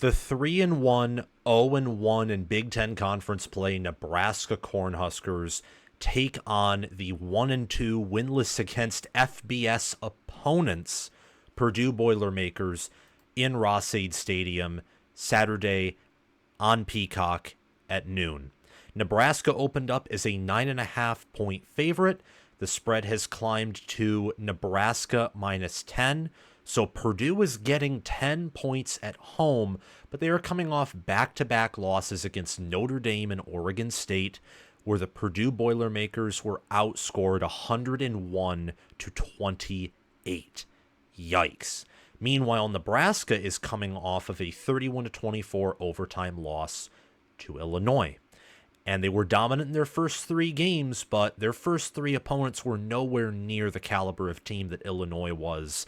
The 3-1, 0-1 in Big Ten Conference play Nebraska Cornhuskers take on the 1-2 winless against FBS opponents Purdue Boilermakers in Ross-Ade Stadium Saturday on Peacock at noon. Nebraska opened up as a 9.5-point favorite. The spread has climbed to Nebraska -10. So Purdue is getting 10 points at home, but they are coming off back-to-back losses against Notre Dame and Oregon State, where the Purdue Boilermakers were outscored 101-28. Yikes. Meanwhile, Nebraska is coming off of a 31-24 overtime loss to Illinois. And they were dominant in their first three games, but their first three opponents were nowhere near the caliber of team that Illinois was.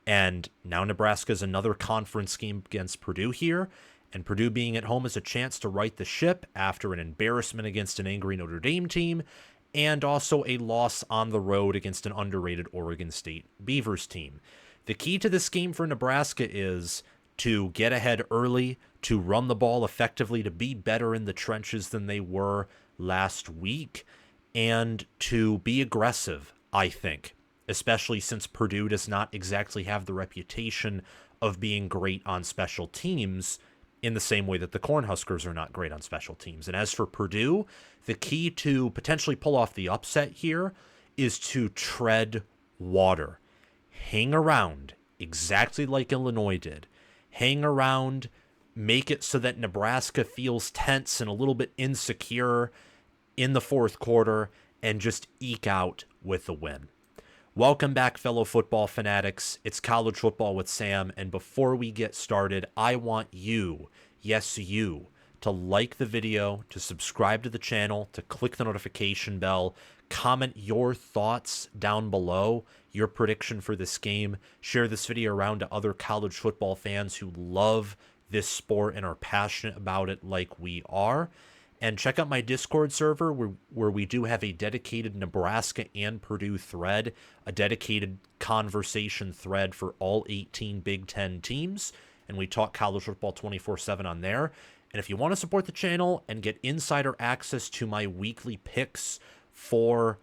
And now Nebraska's another conference game against Purdue here, and Purdue being at home is a chance to right the ship after an embarrassment against an angry Notre Dame team, and also a loss on the road against an underrated Oregon State Beavers team. The key to this game for Nebraska is to get ahead early, to run the ball effectively, to be better in the trenches than they were last week, and to be aggressive, I think. Especially since Purdue does not exactly have the reputation of being great on special teams in the same way that the Cornhuskers are not great on special teams. And as for Purdue, the key to potentially pull off the upset here is to tread water. Hang around, exactly like Illinois did. Hang around, make it so that Nebraska feels tense and a little bit insecure in the fourth quarter, and just eke out with a win. Welcome back, fellow football fanatics. It's College Football with Sam, and before we get started, I want you, yes you, to like the video, to subscribe to the channel, to click the notification bell, comment your thoughts down below, your prediction for this game, share this video around to other college football fans who love this sport and are passionate about it like we are. And check out my Discord server where we do have a dedicated Nebraska and Purdue thread, a dedicated conversation thread for all 18 Big Ten teams. And we talk college football 24/7 on there. And if you want to support the channel and get insider access to my weekly picks for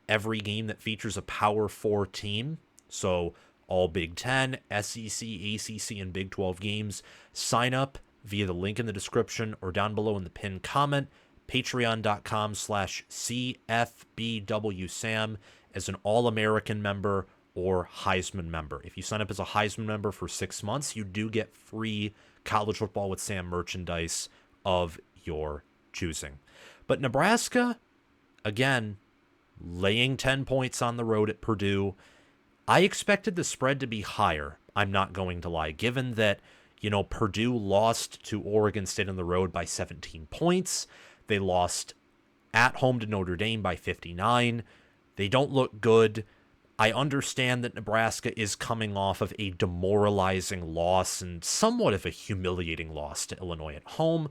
every game that features a Power 4 team, so all Big Ten, SEC, ACC, and Big 12 games, sign up via the link in the description or down below in the pinned comment, patreon.com/CFBWSam as an All-American member or Heisman member. If you sign up as a Heisman member for 6 months, you do get free College Football with Sam merchandise of your choosing. But Nebraska, again, laying 10 points on the road at Purdue. I expected the spread to be higher, I'm not going to lie, given that Purdue lost to Oregon State on the road by 17 points. They lost at home to Notre Dame by 59. They don't look good. I understand that Nebraska is coming off of a demoralizing loss and somewhat of a humiliating loss to Illinois at home,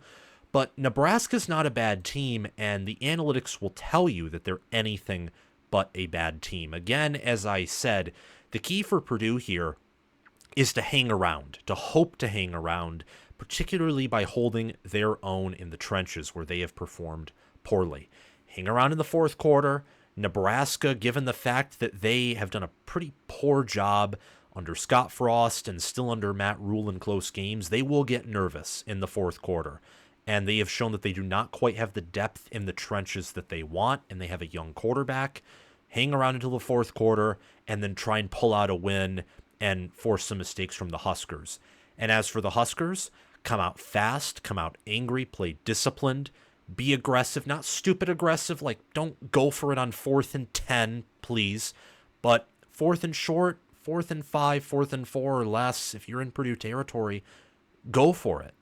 but Nebraska's not a bad team, and the analytics will tell you that they're anything but a bad team. Again, as I said, the key for Purdue here is to hang around, to hope to hang around, particularly by holding their own in the trenches where they have performed poorly. Hang around in the fourth quarter. Nebraska, given the fact that they have done a pretty poor job under Scott Frost and still under Matt Rule in close games, they will get nervous in the fourth quarter. And they have shown that they do not quite have the depth in the trenches that they want, and they have a young quarterback. Hang around until the fourth quarter and then try and pull out a win and force some mistakes from the Huskers. And as for the Huskers, come out fast, come out angry, play disciplined, be aggressive, not stupid aggressive, like don't go for it on 4th and 10, please, but 4th and short, 4th and 5, 4th and 4 or less, if you're in Purdue territory, go for it.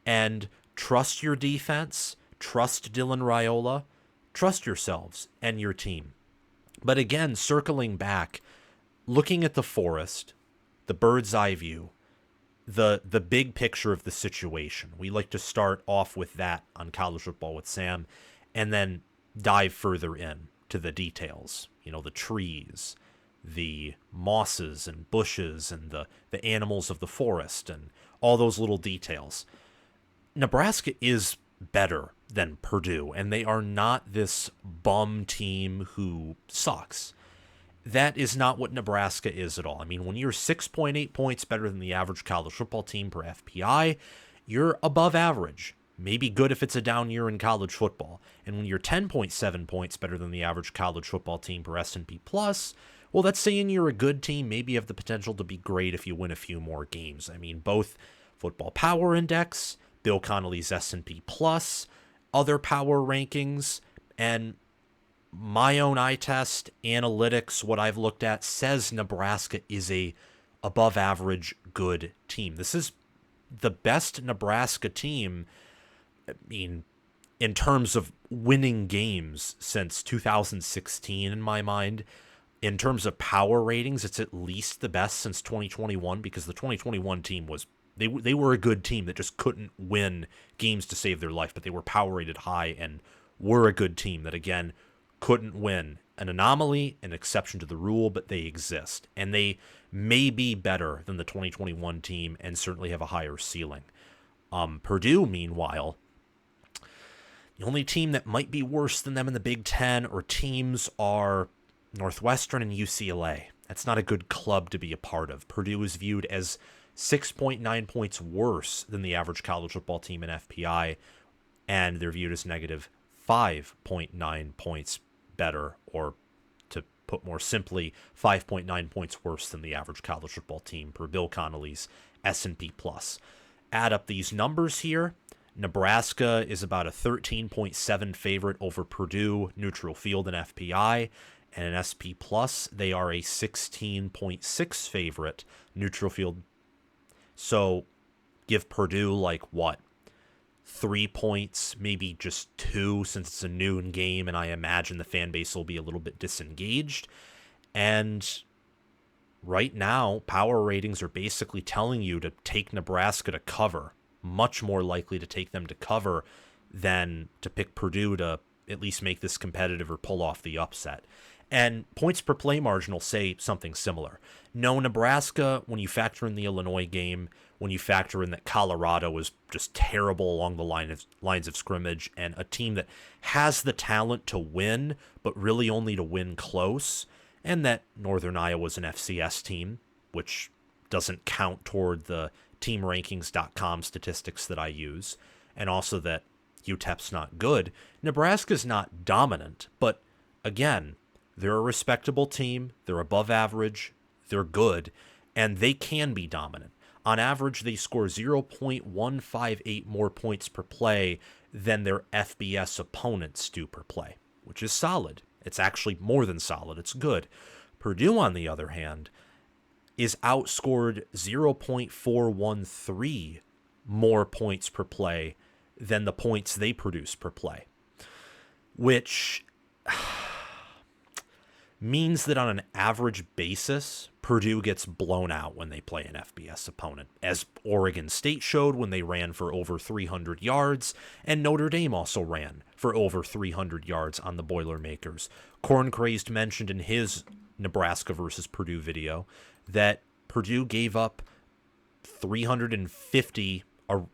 And trust your defense, trust Dylan Raiola, trust yourselves and your team. But again, circling back, looking at the forest, the bird's eye view, the big picture of the situation. We like to start off with that on College Football with Sam and then dive further in to the details, the trees, the mosses and bushes and the animals of the forest and all those little details. Nebraska is better than Purdue, and they are not this bum team who sucks. That is not what Nebraska is at all. I mean, when you're 6.8 points better than the average college football team per FPI, you're above average. Maybe good if it's a down year in college football. And when you're 10.7 points better than the average college football team per S&P Plus, well, that's saying you're a good team. Maybe you have the potential to be great if you win a few more games. I mean, both Football Power Index, Bill Connolly's S&P Plus, other power rankings, and my own eye test, analytics, what I've looked at, says Nebraska is a above average good team. This is the best Nebraska team, I mean, in terms of winning games since 2016 in my mind. In terms of power ratings, it's at least the best since 2021, because the 2021 team was, they were a good team that just couldn't win games to save their life, but they were power rated high and were a good team that, again, couldn't win. An anomaly, an exception to the rule, but they exist. And they may be better than the 2021 team and certainly have a higher ceiling. Purdue, meanwhile, the only team that might be worse than them in the Big Ten or teams are Northwestern and UCLA. That's not a good club to be a part of. Purdue is viewed as 6.9 points worse than the average college football team in FPI, and they're viewed as negative 5.9 points better, or to put more simply, 5.9 points worse than the average college football team per Bill Connolly's S&P Plus. Add up these numbers here. Nebraska is about a 13.7 favorite over Purdue, neutral field and FPI, and in SP Plus, they are a 16.6 favorite, neutral field. So give Purdue like what? 3 points, maybe just 2, since it's a noon game, and I imagine the fan base will be a little bit disengaged. And right now, power ratings are basically telling you to take Nebraska to cover. Much more likely to take them to cover than to pick Purdue to at least make this competitive or pull off the upset. And points per play margin will say something similar. No, Nebraska, when you factor in the Illinois game, when you factor in that Colorado was just terrible along the lines of scrimmage, and a team that has the talent to win, but really only to win close, and that Northern Iowa's an FCS team, which doesn't count toward the teamrankings.com statistics that I use, and also that UTEP's not good. Nebraska's not dominant, but again, they're a respectable team, they're above average, they're good, and they can be dominant. On average, they score 0.158 more points per play than their FBS opponents do per play, which is solid. It's actually more than solid, it's good. Purdue, on the other hand, is outscored 0.413 more points per play than the points they produce per play, which means that on an average basis, Purdue gets blown out when they play an FBS opponent, as Oregon State showed when they ran for over 300 yards, and Notre Dame also ran for over 300 yards on the Boilermakers. Corn Crazed mentioned in his Nebraska versus Purdue video that Purdue gave up 350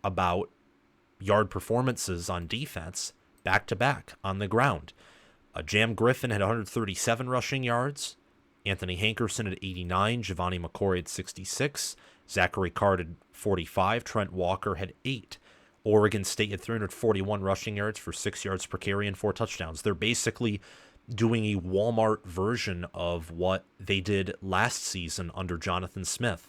about yard performances on defense back-to-back on the ground. Jam Griffin had 137 rushing yards, Anthony Hankerson had 89, Giovanni McCoy had 66, Zachary Card had 45, Trent Walker had 8. Oregon State had 341 rushing yards for 6 yards per carry and 4 touchdowns. They're basically doing a Walmart version of what they did last season under Jonathan Smith.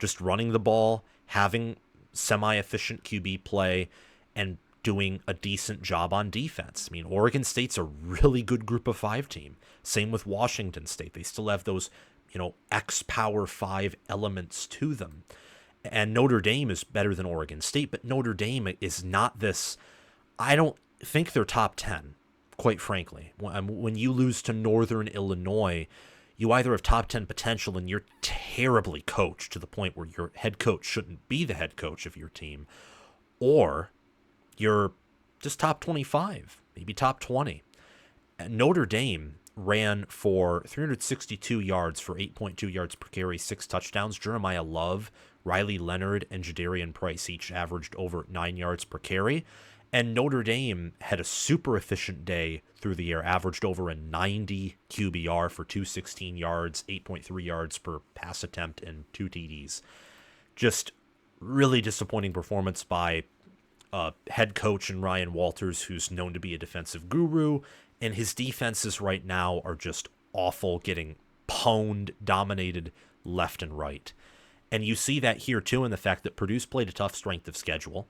Just running the ball, having semi-efficient QB play, and doing a decent job on defense. I mean, Oregon State's a really good group of 5 team. Same with Washington State. They still have those, X Power 5 elements to them. And Notre Dame is better than Oregon State, but Notre Dame is not this. I don't think they're top 10, quite frankly. When you lose to Northern Illinois, you either have top 10 potential and you're terribly coached to the point where your head coach shouldn't be the head coach of your team, or you're just top 25, maybe top 20. And Notre Dame ran for 362 yards for 8.2 yards per carry, 6 touchdowns. Jeremiah Love Riley Leonard and Jadarian Price each averaged over 9 yards per carry. And Notre Dame had a super efficient day through the air, averaged over a 90 QBR for 216 yards, 8.3 yards per pass attempt, and 2 TDs. Just really disappointing performance by head coach and Ryan Walters, who's known to be a defensive guru, and his defenses right now are just awful, getting pwned, dominated left and right. And you see that here too in the fact that Purdue's played a tough strength of schedule,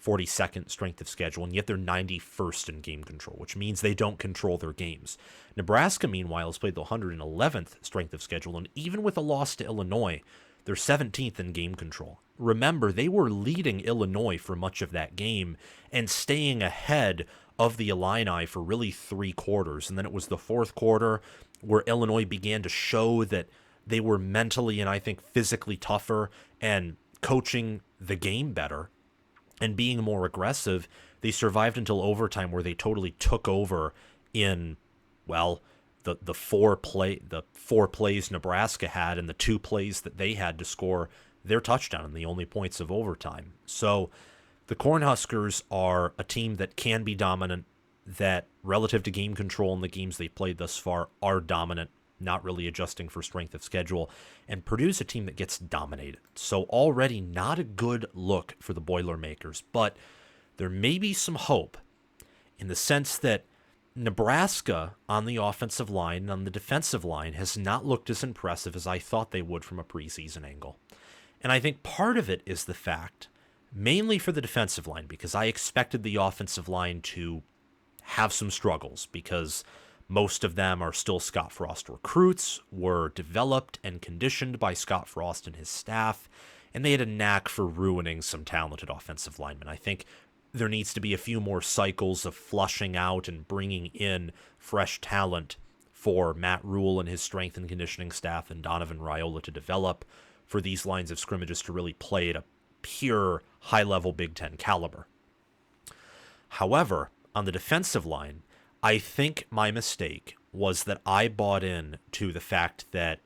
42nd strength of schedule, and yet they're 91st in game control, which means they don't control their games. Nebraska, meanwhile, has played the 111th strength of schedule, and even with a loss to Illinois, they're 17th in game control. Remember, they were leading Illinois for much of that game and staying ahead of the Illini for really 3 quarters. And then it was the 4th quarter where Illinois began to show that they were mentally and I think physically tougher and coaching the game better and being more aggressive. They survived until overtime, where they totally took over in, well, the four plays Nebraska had and the 2 plays that they had to score their touchdown and the only points of overtime. So the Cornhuskers are a team that can be dominant, that relative to game control in the games they've played thus far are dominant, not really adjusting for strength of schedule. And Purdue's a team that gets dominated. So already not a good look for the Boilermakers, but there may be some hope in the sense that Nebraska on the offensive line and on the defensive line has not looked as impressive as I thought they would from a preseason angle. And I think part of it is the fact, mainly for the defensive line, because I expected the offensive line to have some struggles because most of them are still Scott Frost recruits, were developed and conditioned by Scott Frost and his staff, and they had a knack for ruining some talented offensive linemen. I think there needs to be a few more cycles of flushing out and bringing in fresh talent for Matt Rule and his strength and conditioning staff and Donovan Raiola to develop, for these lines of scrimmages to really play at a pure high-level Big Ten caliber. However, on the defensive line, I think my mistake was that I bought in to the fact that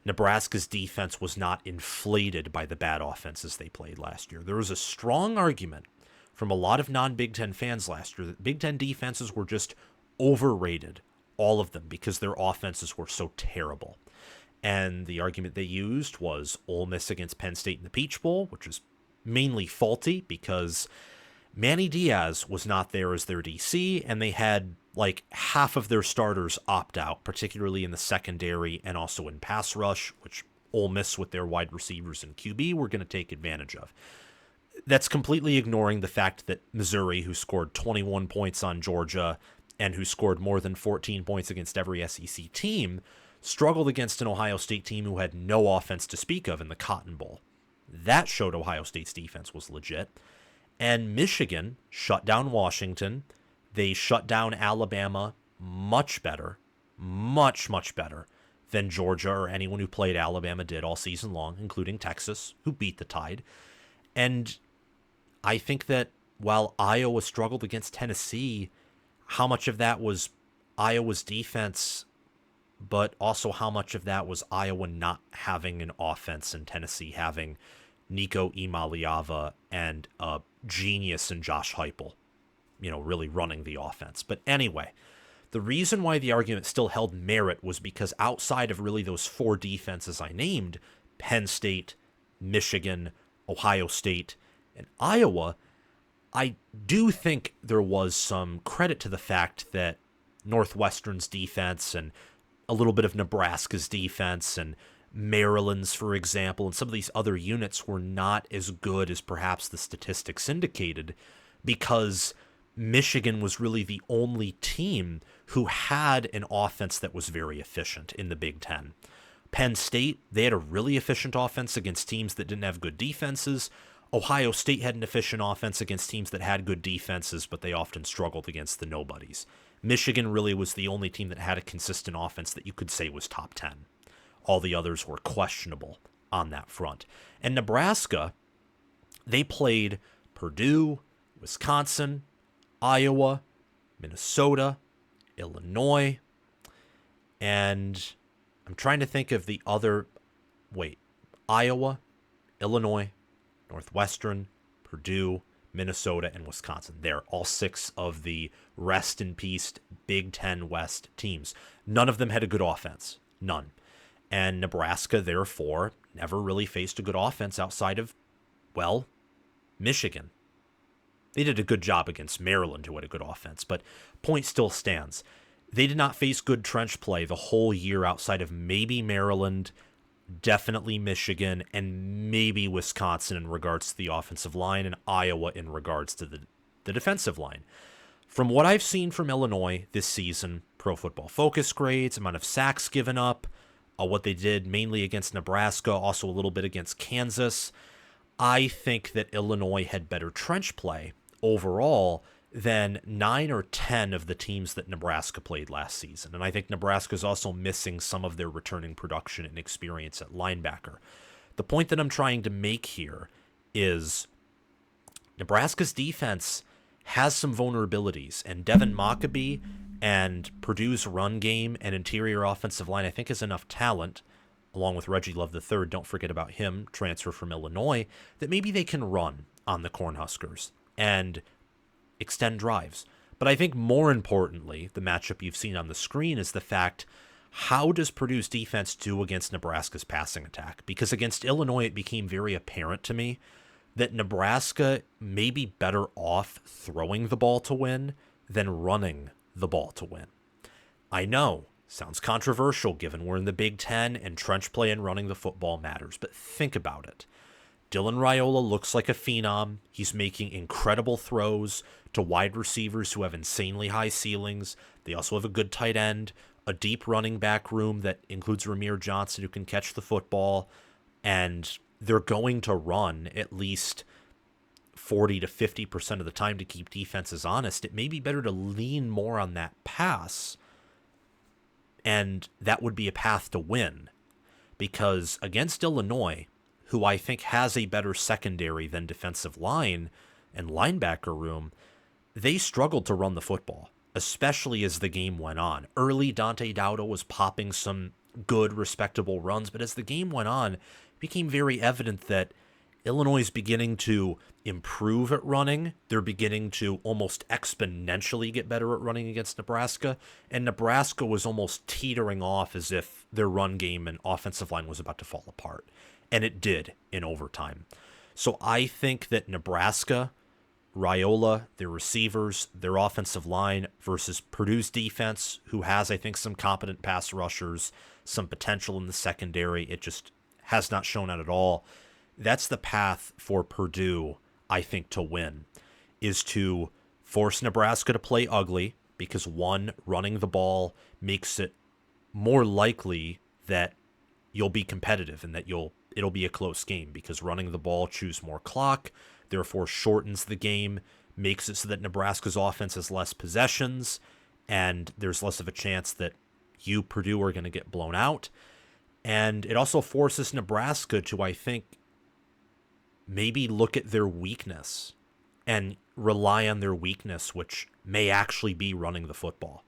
Nebraska's defense was not inflated by the bad offenses they played last year. There was a strong argument from a lot of non-Big Ten fans last year that Big Ten defenses were just overrated, all of them, because their offenses were so terrible. And the argument they used was Ole Miss against Penn State in the Peach Bowl, which is mainly faulty because Manny Diaz was not there as their DC, and they had like half of their starters opt out, particularly in the secondary and also in pass rush, which Ole Miss with their wide receivers and QB were going to take advantage of. That's completely ignoring the fact that Missouri, who scored 21 points on Georgia and who scored more than 14 points against every SEC team, struggled against an Ohio State team who had no offense to speak of in the Cotton Bowl. That showed Ohio State's defense was legit. And Michigan shut down Washington. They shut down Alabama much better, much better than Georgia or anyone who played Alabama did all season long, including Texas, who beat the Tide. And I think that while Iowa struggled against Tennessee, how much of that was Iowa's defense, but also how much of that was Iowa not having an offense and Tennessee having Nico Imaliava and a genius in Josh Heupel, really running the offense. But anyway, the reason why the argument still held merit was because outside of really those 4 defenses I named, Penn State, Michigan, Ohio State, and Iowa, I do think there was some credit to the fact that Northwestern's defense and a little bit of Nebraska's defense and Maryland's, for example, and some of these other units were not as good as perhaps the statistics indicated, because Michigan was really the only team who had an offense that was very efficient in the Big Ten. Penn State, they had a really efficient offense against teams that didn't have good defenses. Ohio State had an efficient offense against teams that had good defenses, but they often struggled against the nobodies. Michigan really was the only team that had a consistent offense that you could say was top 10. All the others were questionable on that front. And Nebraska, they played Purdue, Wisconsin, Iowa, Minnesota, Illinois, and I'm trying to think of the other, Iowa, Illinois, Northwestern, Purdue, Minnesota, and Wisconsin. They're all 6 of the rest in peace Big Ten West teams. None of them had a good offense. None. And Nebraska, therefore, never really faced a good offense outside of, well, Michigan. They did a good job against Maryland, who had a good offense, but point still stands. They did not face good trench play the whole year outside of maybe Maryland, definitely Michigan, and maybe Wisconsin in regards to the offensive line, and Iowa in regards to the defensive line. From what I've seen from Illinois this season, Pro Football Focus grades, amount of sacks given up, what they did mainly against Nebraska, also a little bit against Kansas, I think that Illinois had better trench play overall than 9 or 10 of the teams that Nebraska played last season. And I think Nebraska is also missing some of their returning production and experience at linebacker. The point that I'm trying to make here is Nebraska's defense has some vulnerabilities, and Devin Mockabee and Purdue's run game and interior offensive line, I think, has enough talent, along with Reggie Love III, don't forget about him, transfer from Illinois, that maybe they can run on the Cornhuskers and extend drives. But I think more importantly, the matchup you've seen on the screen is the fact, how does Purdue's defense do against Nebraska's passing attack? Because against Illinois, it became very apparent to me that Nebraska may be better off throwing the ball to win than running the ball to win. I know, sounds controversial given we're in the Big Ten and trench play and running the football matters, but think about it. Dylan Raiola looks like a phenom. He's making incredible throws to wide receivers who have insanely high ceilings. They also have a good tight end, a deep running back room that includes Ramir Johnson, who can catch the football, and they're going to run at least 40 to 50% of the time to keep defenses honest. It may be better to lean more on that pass, and that would be a path to win. Because against Illinois, who I think has a better secondary than defensive line and linebacker room, they struggled to run the football, especially as the game went on. Early, Dante Dowdle was popping some good, respectable runs, but as the game went on, it became very evident that Illinois is beginning to improve at running. They're beginning to almost exponentially get better at running against Nebraska, and Nebraska was almost teetering off as if their run game and offensive line was about to fall apart. And it did in overtime. So I think that Nebraska, Raiola, their receivers, their offensive line versus Purdue's defense, who has, I think, some competent pass rushers, some potential in the secondary, it just has not shown out at all. That's the path for Purdue, I think, to win, is to force Nebraska to play ugly, because one, running the ball makes it more likely that you'll be competitive and that it'll be a close game, because running the ball chews more clock, therefore shortens the game, makes it so that Nebraska's offense has less possessions, and there's less of a chance that you, Purdue, are going to get blown out. And it also forces Nebraska to, I think, maybe look at their weakness and rely on their weakness, which may actually be running the football.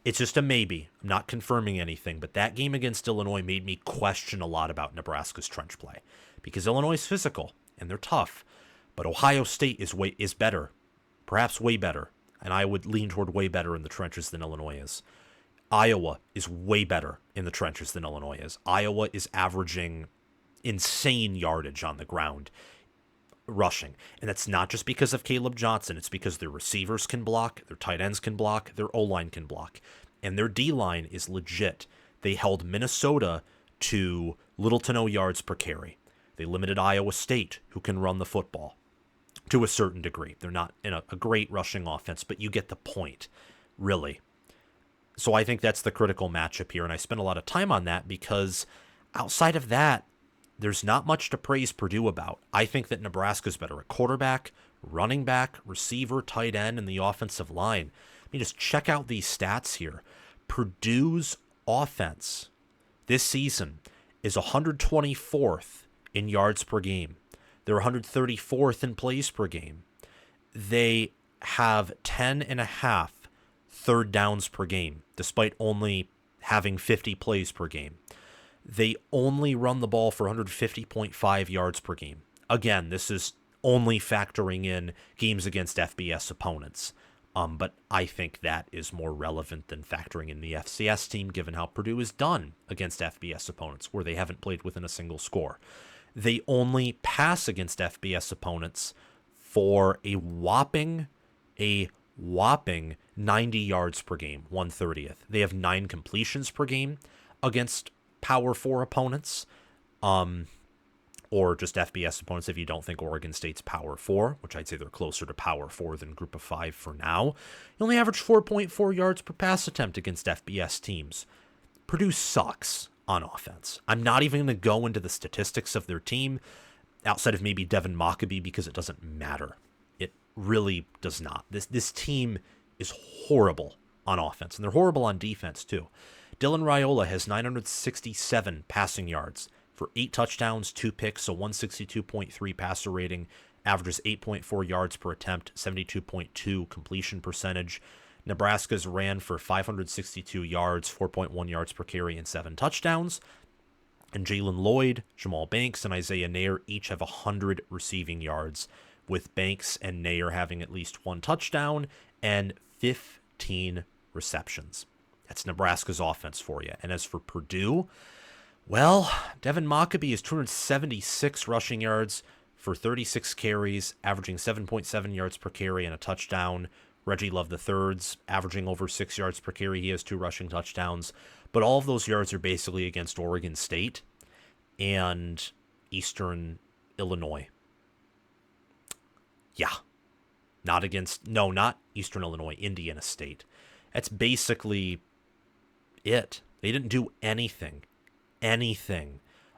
It's just a maybe. I'm not confirming anything, but that game against Illinois made me question a lot about Nebraska's trench play, because Illinois is physical and they're tough, but Ohio State is better, perhaps way better, and I would lean toward way better in the trenches than Illinois is. Iowa is way better in the trenches than Illinois is. Iowa is averaging insane yardage on the ground rushing, and that's not just because of Caleb Johnson. It's because their receivers can block, their tight ends can block, their O-line can block, and their D-line is legit. They held Minnesota to little to no yards per carry. They limited Iowa State, who can run the football to a certain degree. They're not in a great rushing offense, but you get the point, really. So I think that's the critical matchup here, and I spent a lot of time on that because outside of that, there's not much to praise Purdue about. I think that Nebraska's better at quarterback, running back, receiver, tight end, and the offensive line. I mean, just check out these stats here. Purdue's offense this season is 124th in yards per game. They're 134th in plays per game. They have 10.5 third downs per game, despite only having 50 plays per game. They only run the ball for 150.5 yards per game. Again, this is only factoring in games against FBS opponents. But I think that is more relevant than factoring in the FCS team, given how Purdue is done against FBS opponents, where they haven't played within a single score. They only pass against FBS opponents for a whopping 90 yards per game, 1/30th. They have 9 completions per game against Power 4 opponents, or just FBS opponents if you don't think Oregon State's Power 4, which I'd say they're closer to Power 4 than Group of 5 for now. You only average 4.4 yards per pass attempt against FBS teams. Purdue sucks on offense. I'm not even going to go into the statistics of their team outside of maybe Devin Mockabee because it doesn't matter. It really does not. This team is horrible on offense, and they're horrible on defense too. Dylan Raiola has 967 passing yards for 8 touchdowns, 2 picks, so 162.3 passer rating, averages 8.4 yards per attempt, 72.2 completion percentage. Nebraska's ran for 562 yards, 4.1 yards per carry, and 7 touchdowns. And Jalen Lloyd, Jamal Banks, and Isaiah Nair each have 100 receiving yards, with Banks and Nair having at least 1 touchdown and 15 receptions. That's Nebraska's offense for you. And as for Purdue, well, Devin Mockabee has 276 rushing yards for 36 carries, averaging 7.7 yards per carry and a touchdown. Reggie Love III's averaging over 6 yards per carry. He has 2 rushing touchdowns. But all of those yards are basically against Oregon State and Eastern Illinois. Yeah. Not Eastern Illinois, Indiana State. That's basically it. They didn't do anything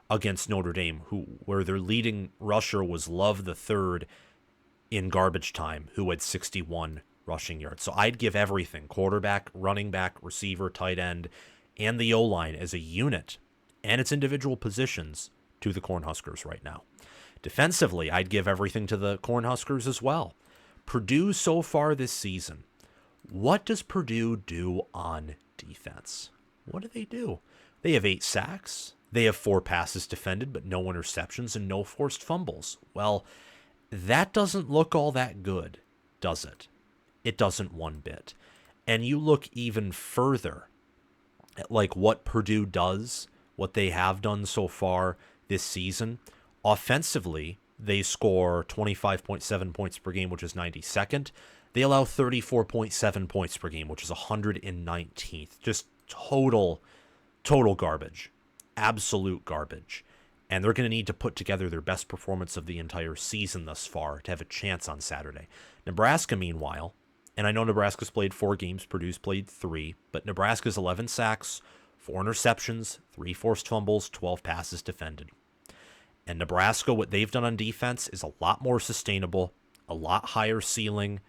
against Notre Dame, where their leading rusher was Love III in garbage time, who had 61 rushing yards. So I'd give everything, quarterback, running back, receiver, tight end, and the O-line as a unit and its individual positions to the Cornhuskers right now. Defensively, I'd give everything to the Cornhuskers as well. Purdue so far this season, what does Purdue do on defense? What do they do? They have 8 sacks. They have 4 passes defended, but no interceptions and no forced fumbles. Well, that doesn't look all that good, does it? It doesn't one bit. And you look even further at like what Purdue does, what they have done so far this season. Offensively, they score 25.7 points per game, which is 92nd. They allow 34.7 points per game, which is 119th. Just total garbage. Absolute garbage. And they're going to need to put together their best performance of the entire season thus far to have a chance on Saturday. Nebraska, meanwhile, and I know Nebraska's played 4 games, Purdue's played 3, but Nebraska's 11 sacks, 4 interceptions, 3 forced fumbles, 12 passes defended. And Nebraska, what they've done on defense is a lot more sustainable, a lot higher ceiling,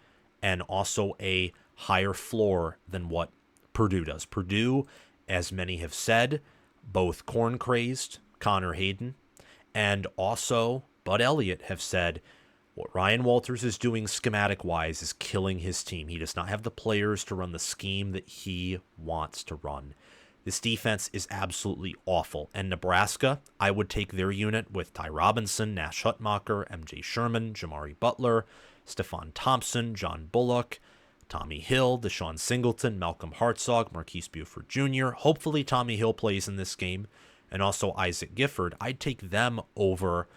and also a higher floor than what Purdue does. Purdue, as many have said, both corn-crazed Connor Hayden and also Bud Elliott have said what Ryan Walters is doing schematic-wise is killing his team. He does not have the players to run the scheme that he wants to run. This defense is absolutely awful. And Nebraska, I would take their unit with Ty Robinson, Nash Hutmacher, MJ Sherman, Jamari Butler, Stephon Thompson, John Bullock, Tommy Hill, Deshaun Singleton, Malcolm Hartzog, Marquise Buford Jr. Hopefully Tommy Hill plays in this game. And also Isaac Gifford. I'd take them over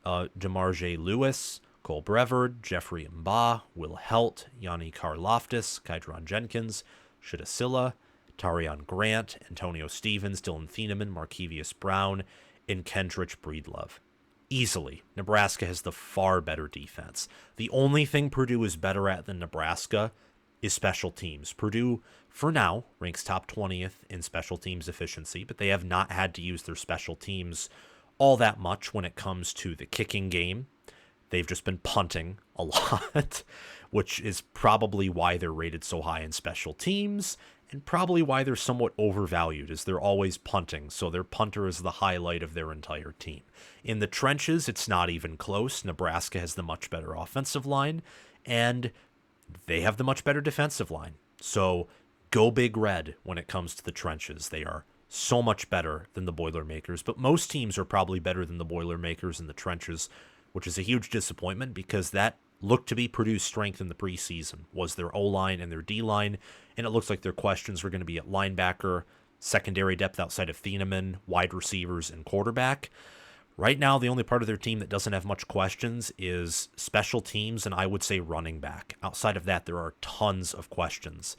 DeMarge Lewis, Cole Brevard, Jeffrey Mba, Will Helt, Yanni Karloftis, Kydron Jenkins, Shidasilla, Tarion Grant, Antonio Stevens, Dylan Thieneman, Markevius Brown, and Kendrich Breedlove. Easily, Nebraska has the far better defense. The only thing Purdue is better at than Nebraska is special teams. Purdue, for now, ranks top 20th in special teams efficiency, but they have not had to use their special teams all that much when it comes to the kicking game. They've just been punting a lot, which is probably why they're rated so high in special teams, and probably why they're somewhat overvalued, as they're always punting, so their punter is the highlight of their entire team. In the trenches, it's not even close. Nebraska has the much better offensive line, and they have the much better defensive line. So go Big Red when it comes to the trenches. They are so much better than the Boilermakers, but most teams are probably better than the Boilermakers in the trenches, which is a huge disappointment because that looked to be Purdue's strength in the preseason, was their O-line and their D-line, and it looks like their questions were going to be at linebacker, secondary depth outside of Thieneman, wide receivers, and quarterback. Right now, the only part of their team that doesn't have much questions is special teams, and I would say running back. Outside of that, there are tons of questions.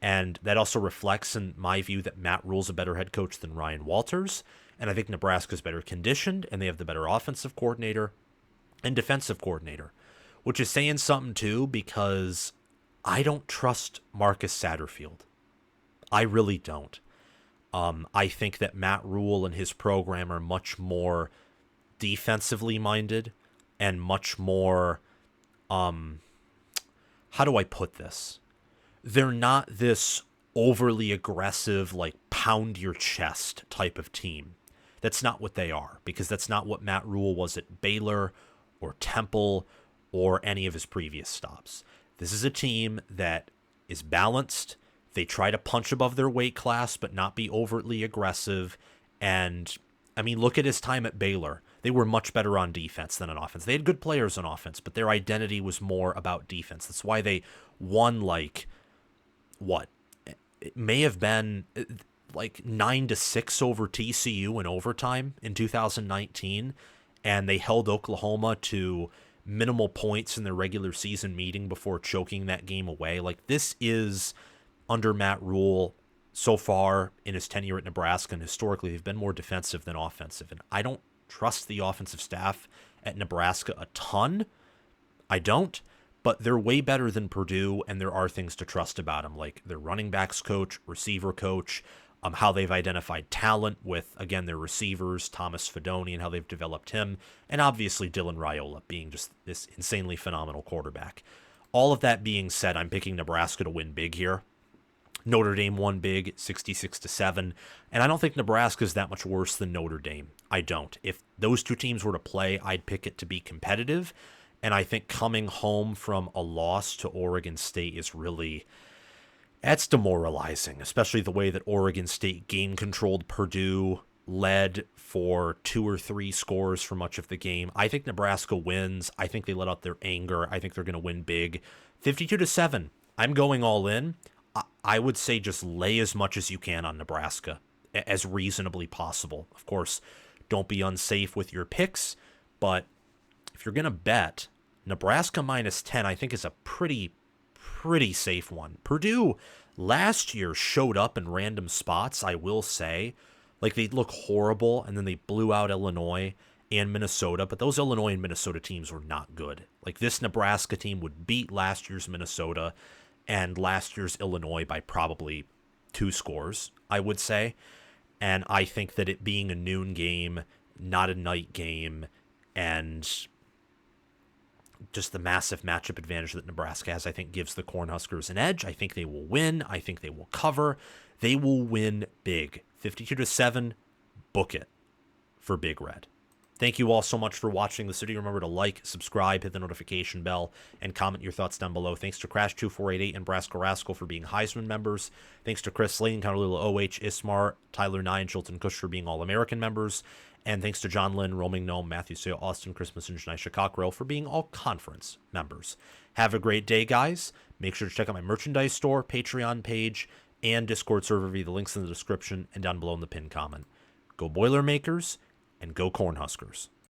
And that also reflects, in my view, that Matt Rule's a better head coach than Ryan Walters. And I think Nebraska's better conditioned, and they have the better offensive coordinator and defensive coordinator, which is saying something, too, because I don't trust Marcus Satterfield. I really don't. I think that Matt Rule and his program are much more defensively minded and much more, how do I put this? They're not this overly aggressive, like pound your chest type of team. That's not what they are, because that's not what Matt Rule was at Baylor or Temple or any of his previous stops. This is a team that is balanced. They try to punch above their weight class, but not be overtly aggressive. And, I mean, look at his time at Baylor. They were much better on defense than on offense. They had good players on offense, but their identity was more about defense. That's why they won, like, what? It may have been like 9-6 over TCU in overtime in 2019, and they held Oklahoma to minimal points in their regular season meeting before choking that game away. Like, this is, under Matt Rule, so far in his tenure at Nebraska, and historically, they've been more defensive than offensive. And I don't trust the offensive staff at Nebraska a ton. I don't. But they're way better than Purdue, and there are things to trust about them, like their running backs coach, receiver coach, how they've identified talent with, again, their receivers, Thomas Fidone, and how they've developed him, and obviously Dylan Raiola being just this insanely phenomenal quarterback. All of that being said, I'm picking Nebraska to win big here. Notre Dame won big, 66-7, and I don't think Nebraska is that much worse than Notre Dame. I don't. If those two teams were to play, I'd pick it to be competitive. And I think coming home from a loss to Oregon State is really, that's demoralizing, especially the way that Oregon State game-controlled Purdue, led for 2 or 3 scores for much of the game. I think Nebraska wins. I think they let out their anger. I think they're going to win big. 52-7. I'm going all in. I would say just lay as much as you can on Nebraska, as reasonably possible. Of course, don't be unsafe with your picks, but if you're going to bet, Nebraska -10, I think, is a pretty safe one. Purdue last year showed up in random spots, I will say. Like, they'd look horrible, and then they blew out Illinois and Minnesota, but those Illinois and Minnesota teams were not good. Like, this Nebraska team would beat last year's Minnesota and last year's Illinois by probably 2 scores, I would say. And I think that it being a noon game, not a night game, and just the massive matchup advantage that Nebraska has, I think, gives the Cornhuskers an edge. I think they will win. I think they will cover. They will win big. 52-7, book it for Big Red. Thank you all so much for watching this video. Remember to like, subscribe, hit the notification bell, and comment your thoughts down below. Thanks to Crash2488 and Brasco Rascal for being Heisman members. Thanks to Chris Lane, Counterlula OH, Ismar, Tyler 9, Chilton Kush for being All-American members. And thanks to John Lynn, Roaming Gnome, Matthew Sale, Austin Christmas, and Janisha Cockrell for being all-conference members. Have a great day, guys. Make sure to check out my merchandise store, Patreon page, and Discord server via the links in the description and down below in the pinned comment. Go Boilermakers, and go Cornhuskers.